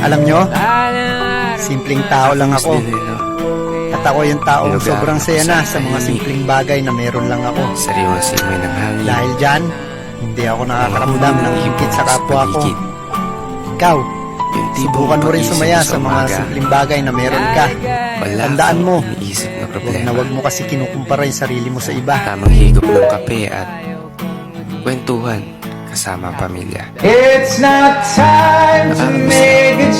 Alam nyo, simpleng tao lang ako. At ako yung taong sobrang saya na sa mga simpleng bagay na meron lang ako. Sariwang simoy ng hangin. Dahil dyan, hindi ako nakakaramdam ng higit sa kapwa ko. Ikaw, subukan mo rin sumaya sa mga simpleng bagay na meron ka. Tandaan mo, wag mo kasi kinukumpara yung sarili mo sa iba. Tamang higop ng kape at kwentuhan kasama ang pamilya. It's not time to make a